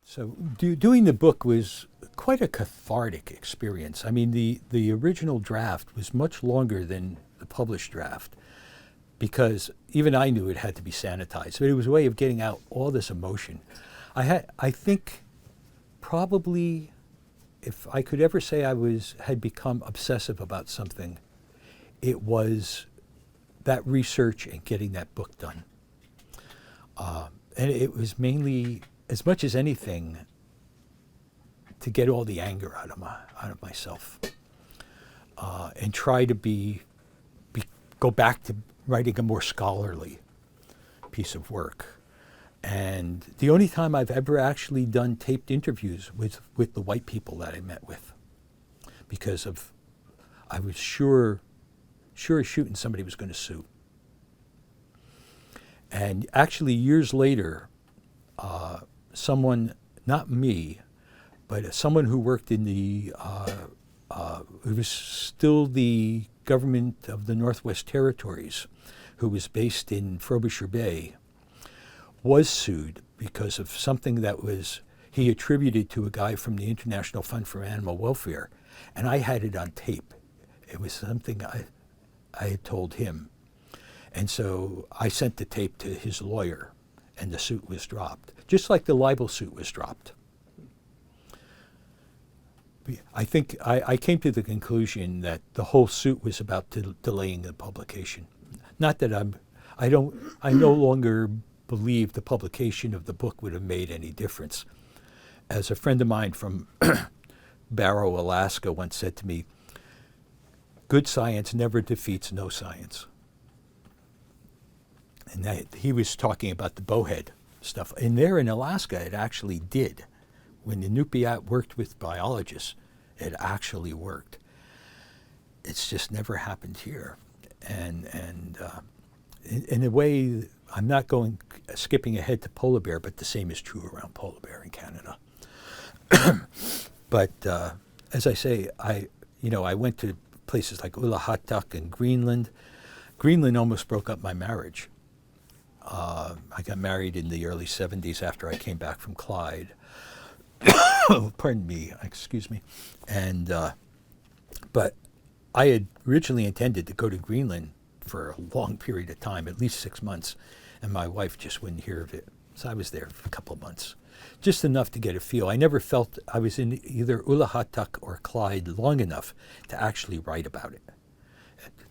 So doing the book was quite a cathartic experience. I mean, the original draft was much longer than the published draft because even I knew it had to be sanitized. But it was a way of getting out all this emotion. I think probably if I could ever say I had become obsessive about something, it was that research and getting that book done. And it was mainly, as much as anything, to get all the anger out of myself, and try to go back to writing a more scholarly piece of work. And the only time I've ever actually done taped interviews was with the white people that I met with, because I was sure as shooting somebody was going to sue. And actually years later, someone, not me, but someone who worked in it was still the government of the Northwest Territories, who was based in Frobisher Bay, was sued because of something that he attributed to a guy from the International Fund for Animal Welfare. And I had it on tape. It was something I had told him. And so I sent the tape to his lawyer, and the suit was dropped, just like the libel suit was dropped. I think I came to the conclusion that the whole suit was about delaying the publication. Not that I no longer believe the publication of the book would have made any difference. As a friend of mine from Barrow, Alaska once said to me, good science never defeats no science. And he was talking about the bowhead stuff. And there in Alaska, it actually did. When the Inupiat worked with biologists, it actually worked. It's just never happened here. And in a way, I'm not skipping ahead to polar bear, but the same is true around polar bear in Canada. But as I say, I went to places like Ulahatuk and Greenland. Greenland almost broke up my marriage. I got married in the early 70s after I came back from Clyde. Pardon me, excuse me. And but I had originally intended to go to Greenland for a long period of time, at least 6 months, and my wife just wouldn't hear of it. So I was there for a couple of months, just enough to get a feel. I never felt I was in either Ulahatuk or Clyde long enough to actually write about it.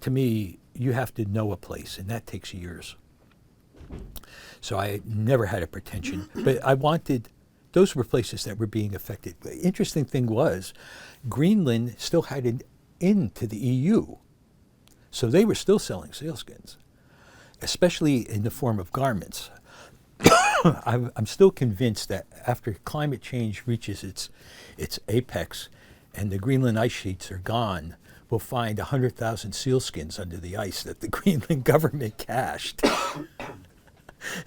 To me, you have to know a place, and that takes years. So I never had a pretension, but those were places that were being affected. The interesting thing was, Greenland still had an into the EU. So they were still selling sealskins, especially in the form of garments. I'm still convinced that after climate change reaches its apex and the Greenland ice sheets are gone, we'll find 100,000 sealskins under the ice that the Greenland government cached,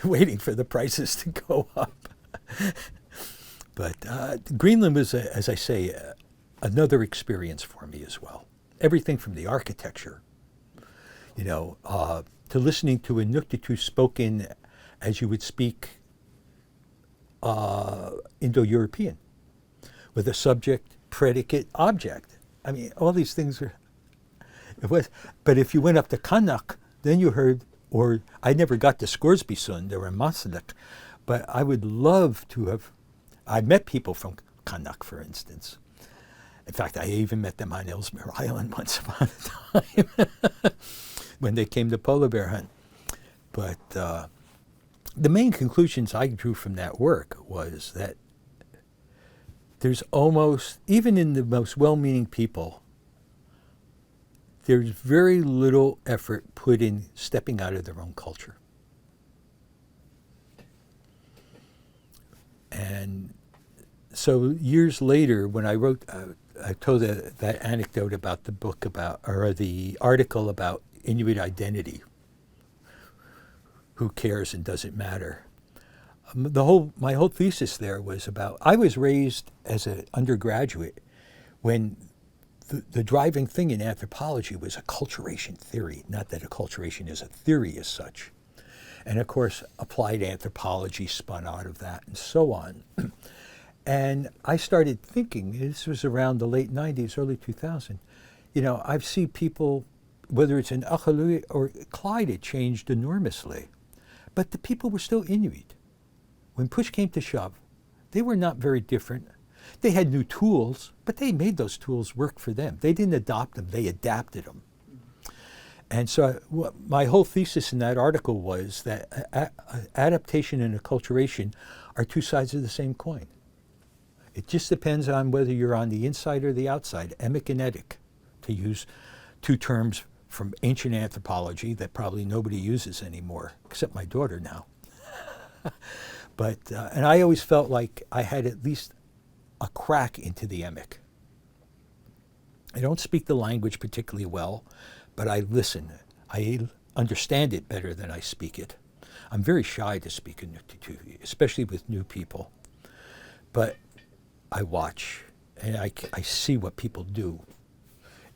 waiting for the prices to go up. But Greenland was, as I say, another experience for me as well. Everything from the architecture, to listening to Inuktitut spoken as you would speak Indo-European, with a subject, predicate, object. I mean, all these things but if you went up to Kanak, then you heard, or I never got to Scoresby-Sund or Masadak, but I would love to have, I met people from Kanak, for instance. In fact, I even met them on Ellesmere Island once upon a time when they came to polar bear hunt. But the main conclusions I drew from that work was that there's almost, even in the most well-meaning people, there's very little effort put in stepping out of their own culture. And so years later, when I wrote I told that anecdote about the book about, or the article about Inuit identity. Who cares and does it matter? My whole thesis there was about, I was raised as an undergraduate when the driving thing in anthropology was acculturation theory, not that acculturation is a theory as such. And of course, applied anthropology spun out of that and so on. And I started thinking, this was around the late 90s, early 2000, I've seen people, whether it's in Achelu or Clyde, it changed enormously. But the people were still Inuit. When push came to shove, they were not very different. They had new tools, but they made those tools work for them. They didn't adopt them, they adapted them. And so my whole thesis in that article was that adaptation and acculturation are two sides of the same coin. It just depends on whether you're on the inside or the outside, emic and etic, to use two terms from ancient anthropology that probably nobody uses anymore, except my daughter now. But, and I always felt like I had at least a crack into the emic. I don't speak the language particularly well, but I listen. I understand it better than I speak it. I'm very shy to speak Inuktitut, especially with new people. But I watch, and I see what people do.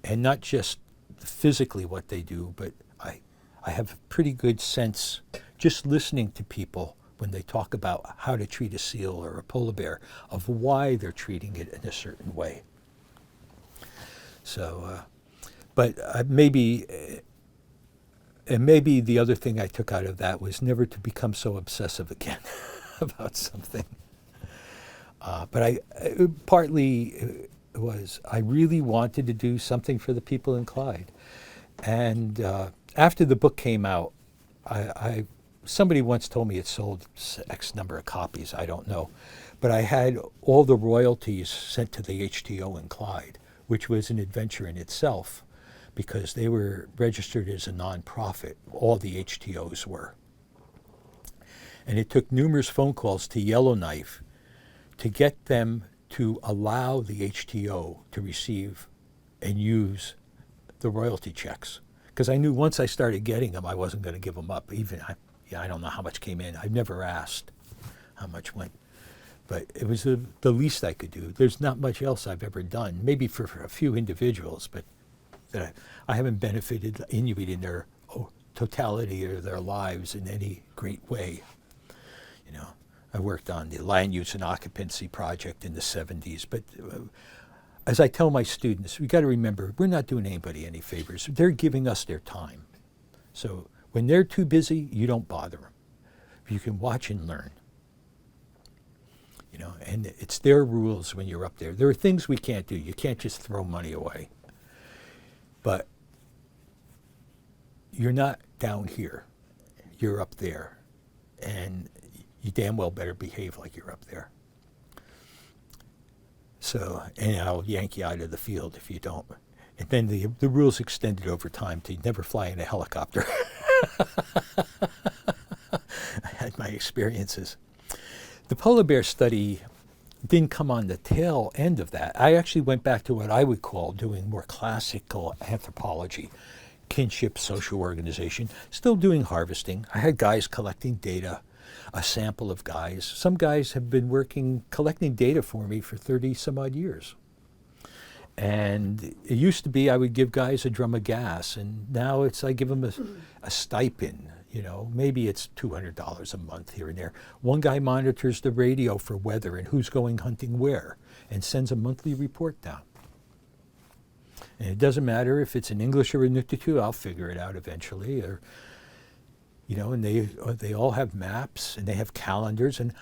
And not just physically what they do, but I have a pretty good sense, just listening to people when they talk about how to treat a seal or a polar bear, of why they're treating it in a certain way. So, but maybe the other thing I took out of that was never to become so obsessive again about something. But partly was I really wanted to do something for the people in Clyde. And after the book came out, somebody once told me it sold X number of copies, I don't know. But I had all the royalties sent to the HTO in Clyde, which was an adventure in itself, because they were registered as a nonprofit. All the HTOs were. And it took numerous phone calls to Yellowknife to get them to allow the HTO to receive and use the royalty checks. Because I knew once I started getting them, I wasn't going to give them up. I don't know how much came in. I've never asked how much went. But it was the least I could do. There's not much else I've ever done, maybe for a few individuals, but that I haven't benefited Inuit in their totality of their lives in any great way. I worked on the land use and occupancy project in the 70s, but as I tell my students, we got to remember, we're not doing anybody any favors. They're giving us their time. So when they're too busy, you don't bother them. You can watch and learn. And it's their rules when you're up there. There are things we can't do. You can't just throw money away. But you're not down here. You're up there. And you damn well better behave like you're up there. So, and I'll yank you out of the field if you don't. And then the rules extended over time to never fly in a helicopter. I had my experiences. The polar bear study didn't come on the tail end of that. I actually went back to what I would call doing more classical anthropology, kinship, social organization, still doing harvesting. I had guys collecting data, a sample of guys. Some guys have been collecting data for me for 30 some odd years. And it used to be I would give guys a drum of gas, and now I give them a stipend. Maybe it's $200 a month here and there. One guy monitors the radio for weather and who's going hunting where, and sends a monthly report down. And it doesn't matter if it's in English or Inuktitut, I'll figure it out eventually. Or, and they all have maps and they have calendars, and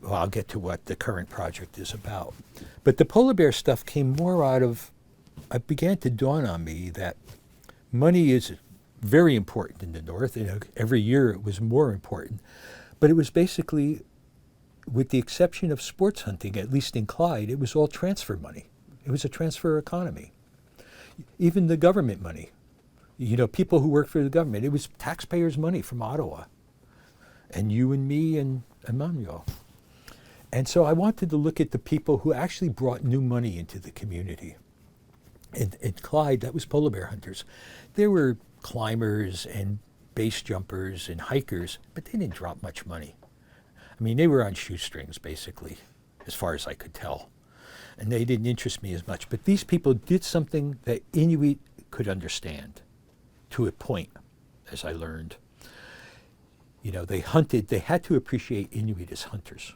I'll get to what the current project is about. But the polar bear stuff came more out of, it began to dawn on me that money is very important in the North. Every year it was more important. But it was basically, with the exception of sports hunting, at least in Clyde, it was all transfer money. It was a transfer economy. Even the government money. People who work for the government, it was taxpayers' money from Ottawa. And you and me and Emmanuel. And so I wanted to look at the people who actually brought new money into the community. In Clyde, that was polar bear hunters. There were climbers and base jumpers and hikers, but they didn't drop much money. I mean, they were on shoestrings, basically, as far as I could tell. And they didn't interest me as much. But these people did something that Inuit could understand, to a point, as I learned. You know, they hunted, they had to appreciate Inuit as hunters.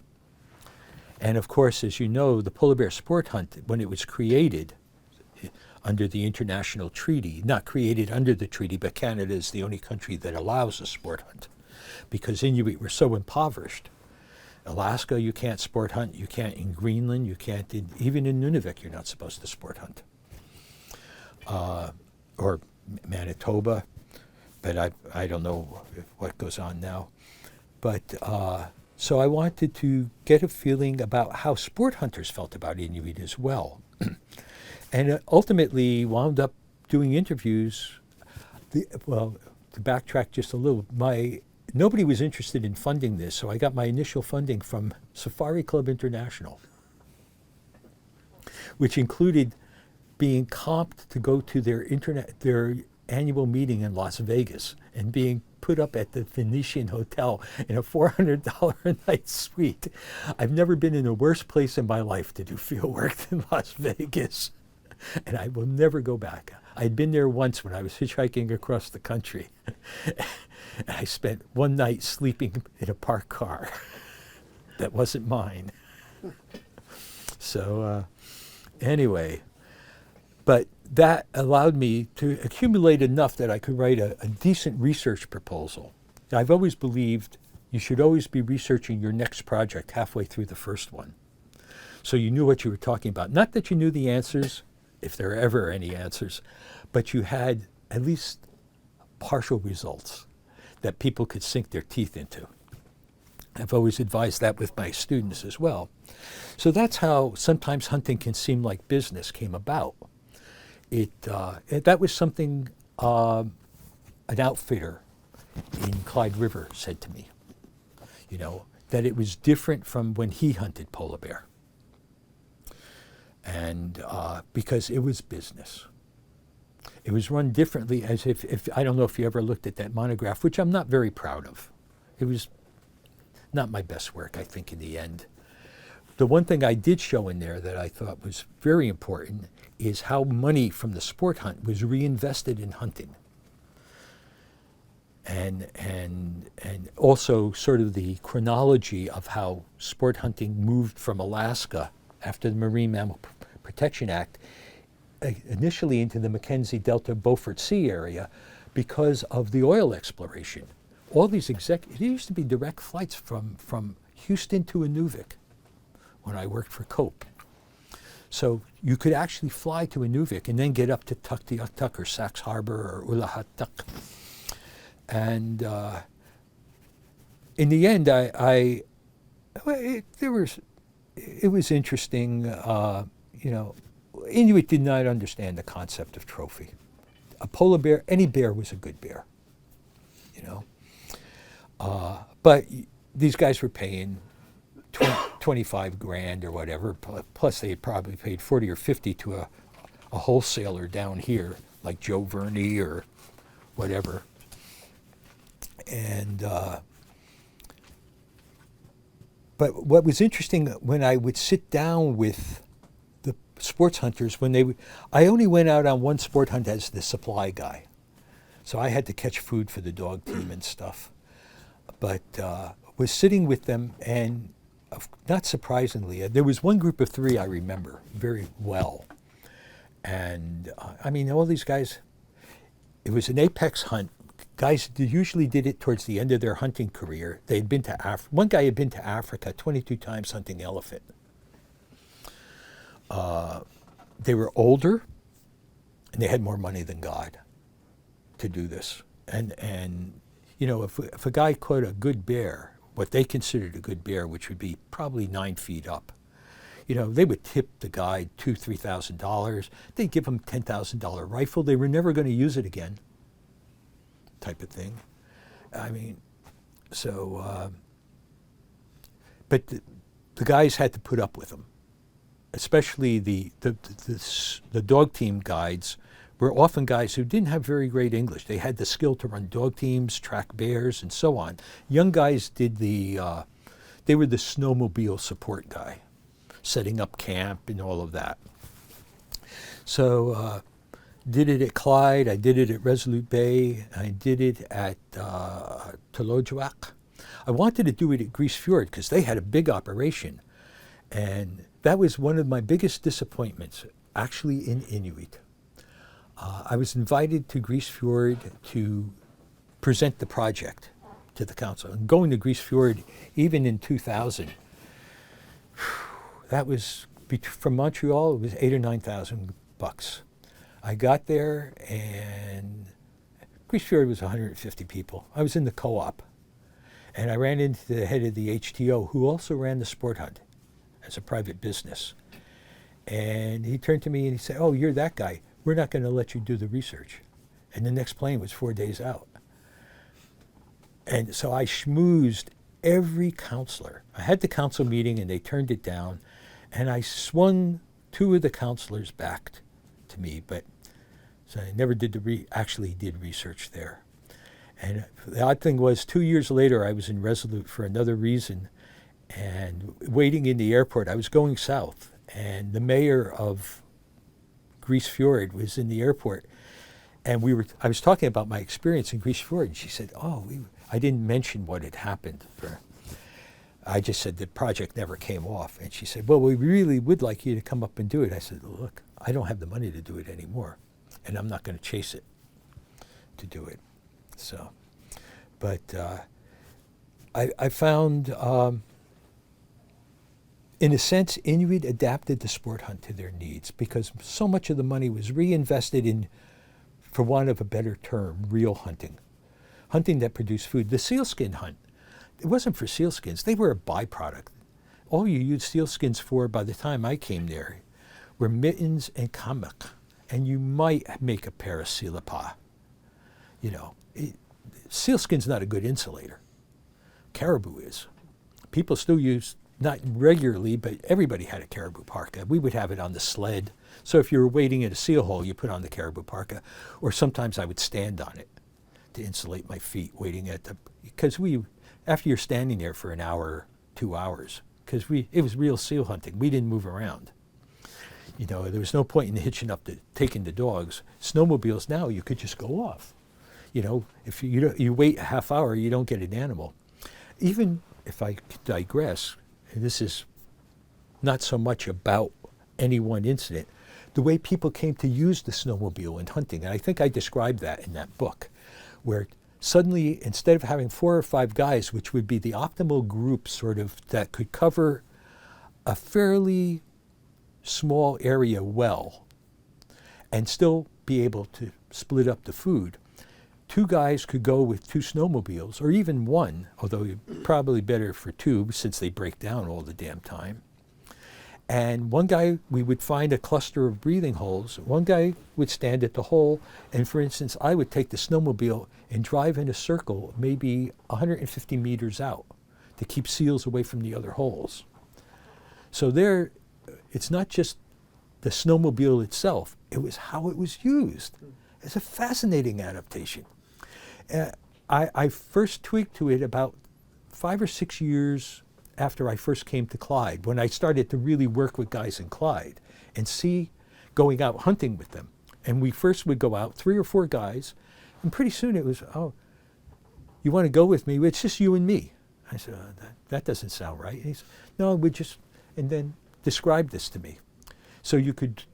And of course, as you know, the polar bear sport hunt, when it was created under the international treaty, not created under the treaty, but Canada is the only country that allows a sport hunt, because Inuit were so impoverished. Alaska, you can't sport hunt. You can't in Greenland. You can't even in Nunavut. You're not supposed to sport hunt. Or Manitoba, but I don't know what goes on now. But so I wanted to get a feeling about how sport hunters felt about Inuit as well, and ultimately wound up doing interviews. Well, to backtrack just a little, nobody was interested in funding this, so I got my initial funding from Safari Club International, which included being comped to go to their annual meeting in Las Vegas and being put up at the Venetian Hotel in a $400 a night suite. I've never been in a worse place in my life to do field work than Las Vegas, and I will never go back. I'd been there once when I was hitchhiking across the country. And I spent one night sleeping in a parked car that wasn't mine. So anyway, but that allowed me to accumulate enough that I could write a decent research proposal. I've always believed you should always be researching your next project halfway through the first one, so you knew what you were talking about. Not that you knew the answers, if there are ever any answers, but you had at least partial results that people could sink their teeth into. I've always advised that with my students as well. So that's how sometimes hunting can seem like business came about. That was something an outfitter in Clyde River said to me, you know, that it was different from when he hunted polar bear. And because it was business. It was run differently, as if I don't know if you ever looked at that monograph, which I'm not very proud of. It was not my best work, I think, in the end. The one thing I did show in there that I thought was very important is how money from the sport hunt was reinvested in hunting. And also sort of the chronology of how sport hunting moved from Alaska after the Marine Mammal Protection Act initially into the Mackenzie Delta Beaufort Sea area because of the oil exploration. All these there used to be direct flights from Houston to Inuvik when I worked for COPE. So you could actually fly to Inuvik and then get up to Tuktoyaktuk or Sax Harbor or Ulahattuk. And in the end, it was interesting, you know. Inuit did not understand the concept of trophy. A polar bear, any bear was a good bear, you know. But these guys were paying 25 grand or whatever, plus they had probably paid 40 or 50 to a wholesaler down here, like Joe Verney or whatever. And but what was interesting, when I would sit down with sports hunters, I only went out on one sport hunt as the supply guy. So I had to catch food for the dog team and stuff. But was sitting with them, and not surprisingly, there was one group of three I remember very well. And I mean, all these guys, it was an apex hunt. Guys usually did it towards the end of their hunting career. They'd been to one guy had been to Africa 22 times hunting elephant. They were older, and they had more money than God to do this. And you know, if a guy caught a good bear, what they considered a good bear, which would be probably 9 feet up, you know, they would tip the guide $2,000-3,000. They'd give him $10,000 rifle. They were never going to use it again, type of thing. I mean, so, but the guys had to put up with them, especially the dog team guides were often guys who didn't have very great English. They had the skill to run dog teams, track bears, and so on. Young guys did they were the snowmobile support guy, setting up camp and all of that. So did it at Clyde, I did it at Resolute Bay, I did it at Tolojawak. I wanted to do it at Grise Fjord because they had a big operation. And that was one of my biggest disappointments, actually in Inuit. I was invited to Grise Fjord to present the project to the council. And going to Grise Fjord, even in 2000, that was, from Montreal, it was $8,000 or $9,000. I got there and Grise Fjord was 150 people. I was in the co-op. And I ran into the head of the HTO, who also ran the sport hunt as a private business. And he turned to me and he said, "Oh, you're that guy. We're not going to let you do the research." And the next plane was 4 days out. And so I schmoozed every counselor. I had the council meeting and they turned it down. And I swung 2 of the counselors back to me, but so I never did actually did research there. And the odd thing was, 2 years later, I was in Resolute for another reason, and waiting in the airport, I was going south, and the mayor of Grise Fjord was in the airport, and I was talking about my experience in Grise Fjord, and she said, I didn't mention what had happened. I just said the project never came off, and she said, "Well, we really would like you to come up and do it." I said, "Look, I don't have the money to do it anymore, and I'm not going to chase it to do it." So, but I found, in a sense, Inuit adapted the sport hunt to their needs because so much of the money was reinvested in, for want of a better term, real hunting. Hunting that produced food. The sealskin hunt, it wasn't for sealskins. They were a byproduct. All you used sealskins for by the time I came there were mittens and kamak, and you might make a pair of silapa. You know, sealskin's not a good insulator. Caribou is. People still use, not regularly, but everybody had a caribou parka. We would have it on the sled. So if you were waiting at a seal hole, you put on the caribou parka. Or sometimes I would stand on it to insulate my feet waiting at the, because after you're standing there for an hour, 2 hours, because it was real seal hunting. We didn't move around. You know, there was no point in hitching up taking the dogs. Snowmobiles now, you could just go off. You know, if you wait a half hour, you don't get an animal. Even if I digress, and this is not so much about any one incident, the way people came to use the snowmobile in hunting, and I think I described that in that book, where suddenly, instead of having 4 or 5 guys, which would be the optimal group sort of that could cover a fairly small area well and still be able to split up the food, 2 guys could go with 2 snowmobiles, or even 1, although probably better for 2 since they break down all the damn time. And 1 guy, we would find a cluster of breathing holes. 1 guy would stand at the hole, and for instance, I would take the snowmobile and drive in a circle maybe 150 meters out to keep seals away from the other holes. So there, it's not just the snowmobile itself, it was how it was used. It's a fascinating adaptation. I first tweaked to it about 5 or 6 years after I first came to Clyde, when I started to really work with guys in Clyde and see going out hunting with them. And we first would go out, 3 or 4 guys, and pretty soon it was, "Oh, you want to go with me? It's just you and me." I said, that doesn't sound right. And he said, "No, we just," and then described this to me. So you could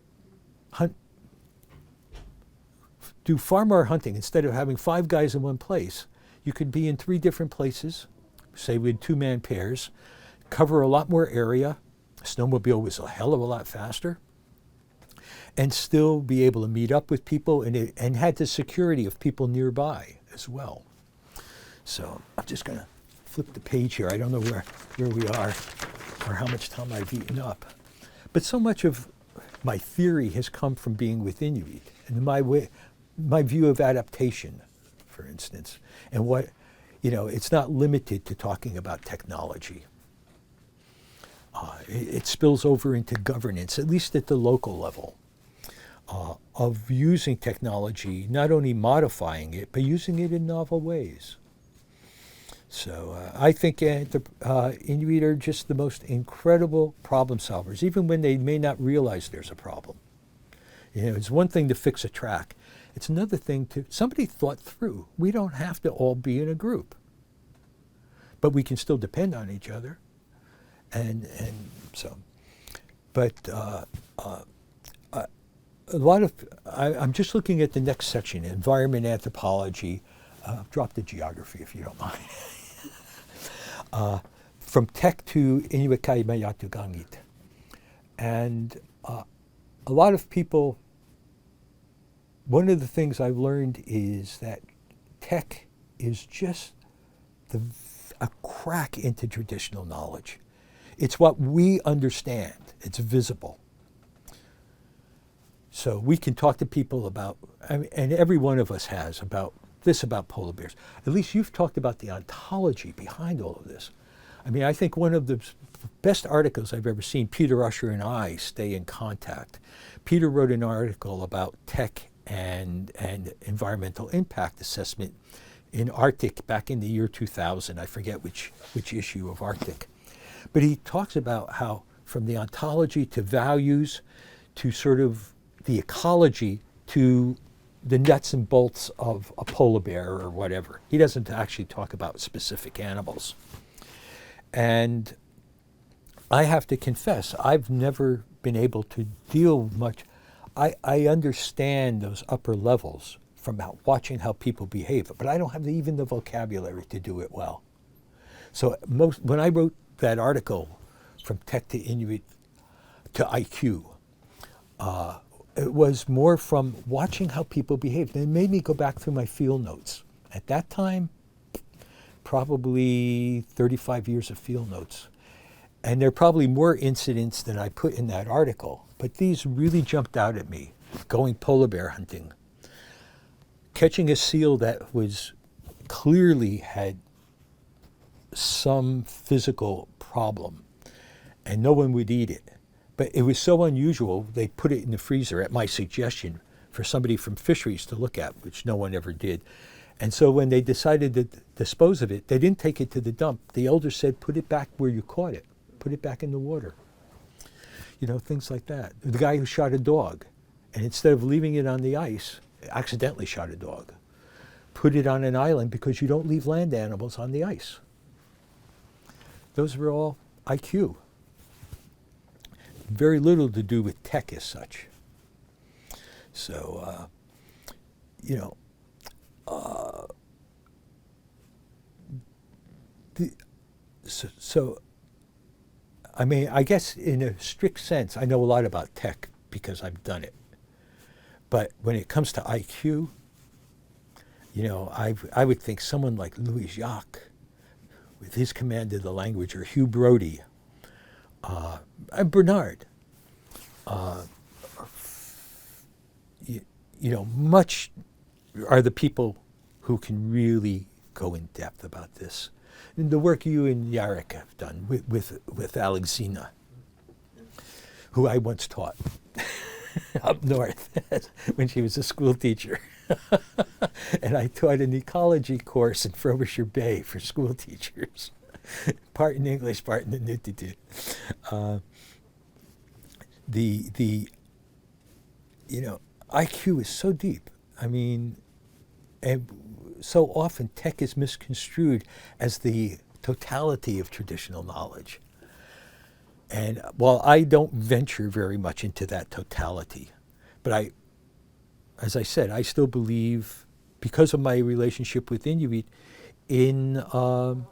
do far more hunting. Instead of having 5 guys in one place, you could be in 3 different places, say with 2-man pairs, cover a lot more area. Snowmobile was a hell of a lot faster, and still be able to meet up with people, and had the security of people nearby as well. So I'm just going to flip the page here. I don't know where we are or how much time I've eaten up. But so much of my theory has come from being with Inuit, and my view of adaptation, for instance, and what, it's not limited to talking about technology. It spills over into governance, at least at the local level, of using technology, not only modifying it, but using it in novel ways. So I think Inuit are just the most incredible problem solvers, even when they may not realize there's a problem. You know, it's one thing to fix a track. It's another thing to, somebody thought through. We don't have to all be in a group, but we can still depend on each other. And so, but a lot of, I'm just looking at the next section, environment anthropology. Drop the geography if you don't mind. From tech to Inuit Kaimayatu Gangit. And a lot of people, one of the things I've learned is that tech is just a crack into traditional knowledge. It's what we understand. It's visible. So we can talk to people about, and every one of us has, about this about polar bears. At least you've talked about the ontology behind all of this. I mean, I think one of the best articles I've ever seen, Peter Usher and I stay in contact. Peter wrote an article about tech and environmental impact assessment in Arctic back in the year 2000. I forget which issue of Arctic. But he talks about how from the ontology to values to sort of the ecology to the nuts and bolts of a polar bear or whatever. He doesn't actually talk about specific animals. And I have to confess, I've never been able to deal much. I understand those upper levels from watching how people behave, but I don't have even the vocabulary to do it well. So when I wrote that article, From Tech to Inuit to IQ, it was more from watching how people behaved. And it made me go back through my field notes. At that time, probably 35 years of field notes. And there are probably more incidents than I put in that article, but these really jumped out at me. Going polar bear hunting, catching a seal that was clearly had some physical problem, and no one would eat it. But it was so unusual, they put it in the freezer at my suggestion for somebody from fisheries to look at, which no one ever did. And so when they decided to dispose of it, they didn't take it to the dump. The elders said, put it back where you caught it. Put it back in the water. You know, things like that. The guy who shot a dog, and instead of leaving it on the ice, accidentally shot a dog. Put it on an island because you don't leave land animals on the ice. Those were all IQ. Very little to do with tech as such. So, you know, so, I mean, I guess in a strict sense, I know a lot about tech because I've done it. But when it comes to IQ, you know, I would think someone like Louis Jacques, with his command of the language, or Hugh Brody, and Bernard, you know, much are the people who can really go in depth about this. And the work you and Yarek have done with Alexina, who I once taught up north when she was a school teacher. And I taught an ecology course in Frobisher Bay for school teachers. Part in English, part in Inuit. You know, IQ is so deep. I mean, and so often tech is misconstrued as the totality of traditional knowledge. And while I don't venture very much into that totality, but as I said, I still believe, because of my relationship with Inuit, in the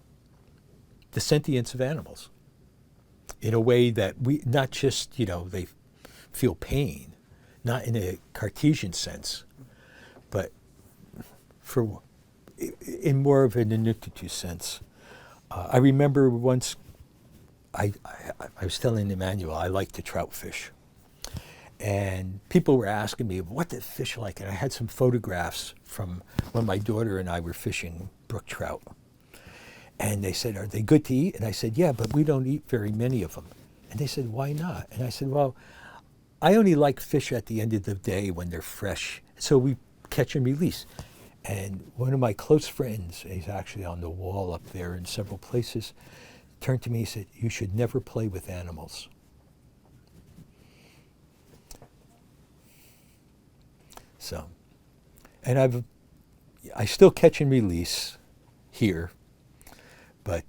sentience of animals, in a way that we, not just, you know, they feel pain, not in a Cartesian sense, but in more of an Inuit sense. I remember once, I was telling Emmanuel I like to trout fish. And people were asking me, what did fish like? And I had some photographs from when my daughter and I were fishing brook trout. And they said, are they good to eat? And I said, yeah, but we don't eat very many of them. And they said, why not? And I said, well, I only like fish at the end of the day when they're fresh. So we catch and release. And one of my close friends, he's actually on the wall up there in several places, turned to me and said, you should never play with animals. So, and I still catch and release here, but,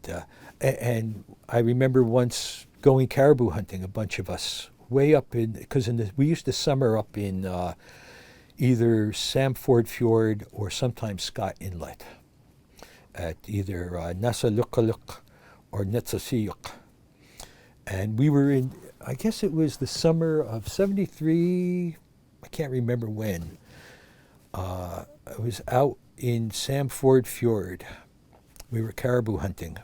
and I remember once going caribou hunting, a bunch of us, way up in, because we used to summer up in either Samford Fjord or sometimes Scott Inlet at either Nassalukaluk or Netsasiyuk. And we were in, I guess it was the summer of 73, I can't remember when. I was out in Samford Fjord. We were caribou hunting.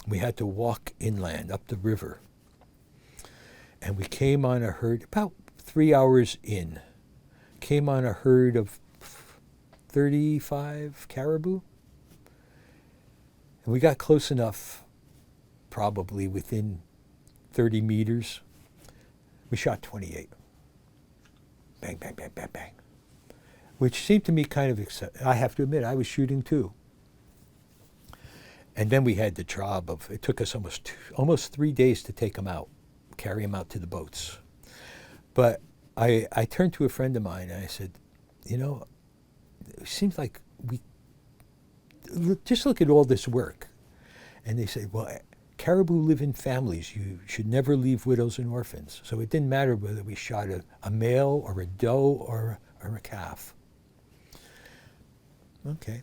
We had to walk inland up the river. And we came on a herd, about 3 hours in, came on a herd of 35 caribou. And we got close enough, probably within 30 meters. We shot 28. Bang, bang, bang, bang, bang. Which seemed to me kind of, I have to admit, I was shooting too. And then we had the job of, it took us almost 3 days to take them out, carry them out to the boats. But I turned to a friend of mine and I said, you know, it seems like just look at all this work. And they said, well, caribou live in families. You should never leave widows and orphans. So it didn't matter whether we shot a male or a doe or a calf. Okay.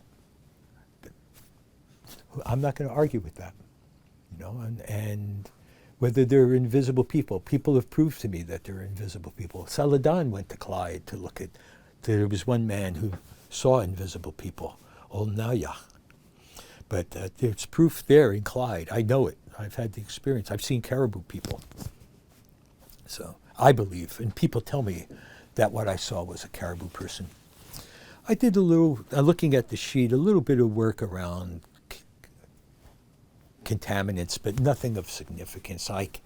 I'm not going to argue with that, you know, and whether they're invisible people. People have proved to me that they're invisible people. Saladan went to Clyde to look at, there was one man who saw invisible people, Old Naya. But there's proof there in Clyde. I know it. I've had the experience. I've seen caribou people. So I believe, and people tell me that what I saw was a caribou person. I did a little, looking at the sheet, a little bit of work around contaminants, but nothing of significance. Like,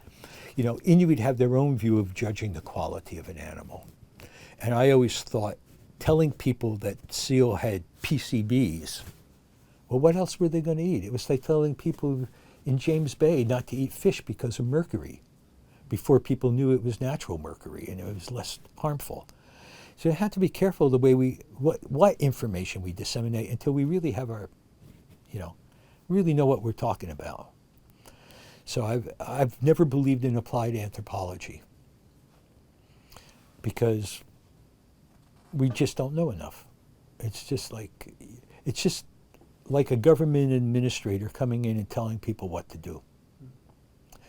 you know, Inuit have their own view of judging the quality of an animal. And I always thought telling people that seal had PCBs, well, what else were they going to eat? It was like telling people in James Bay not to eat fish because of mercury, before people knew it was natural mercury and it was less harmful. So you have to be careful the way what information we disseminate until we really have our, you know, really know what we're talking about. So I've never believed in applied anthropology because we just don't know enough. It's just like a government administrator coming in and telling people what to do.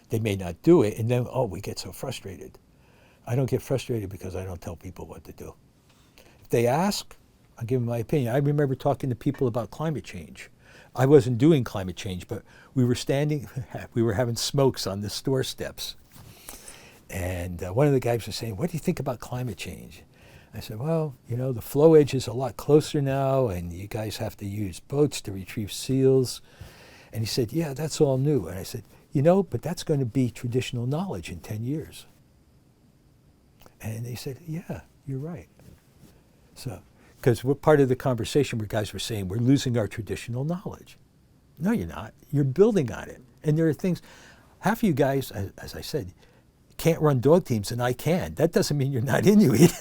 They may not do it, and then, oh, we get so frustrated. I don't get frustrated because I don't tell people what to do. If they ask, I'll give them my opinion. I remember talking to people about climate change. I wasn't doing climate change, but we were having smokes on the store steps. And one of the guys was saying, what do you think about climate change? I said, well, you know, the flow edge is a lot closer now, and you guys have to use boats to retrieve seals. And he said, yeah, that's all new. And I said, you know, but that's going to be traditional knowledge in 10 years. And they said, yeah, you're right. So, because we're part of the conversation where guys were saying, we're losing our traditional knowledge. No, you're not. You're building on it. And there are things, half of you guys, as I said, can't run dog teams, and I can. That doesn't mean you're not Inuit.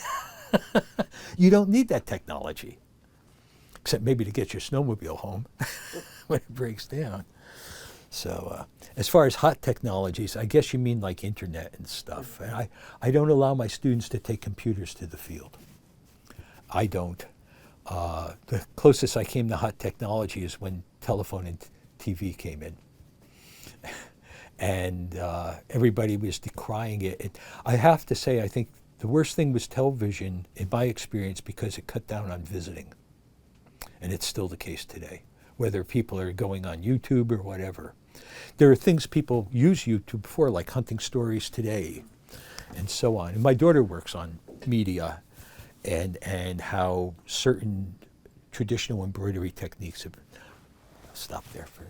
You don't need that technology, except maybe to get your snowmobile home when it breaks down. So as far as hot technologies, I guess you mean like internet and stuff. And I don't allow my students to take computers to the field. I don't. The closest I came to hot technology is when telephone and TV came in. And everybody was decrying it. I have to say, I think the worst thing was television, in my experience, because it cut down on visiting. And it's still the case today, whether people are going on YouTube or whatever. There are things people use YouTube for, like Hunting Stories Today, and so on. And my daughter works on media and how certain traditional embroidery techniques have stopped there for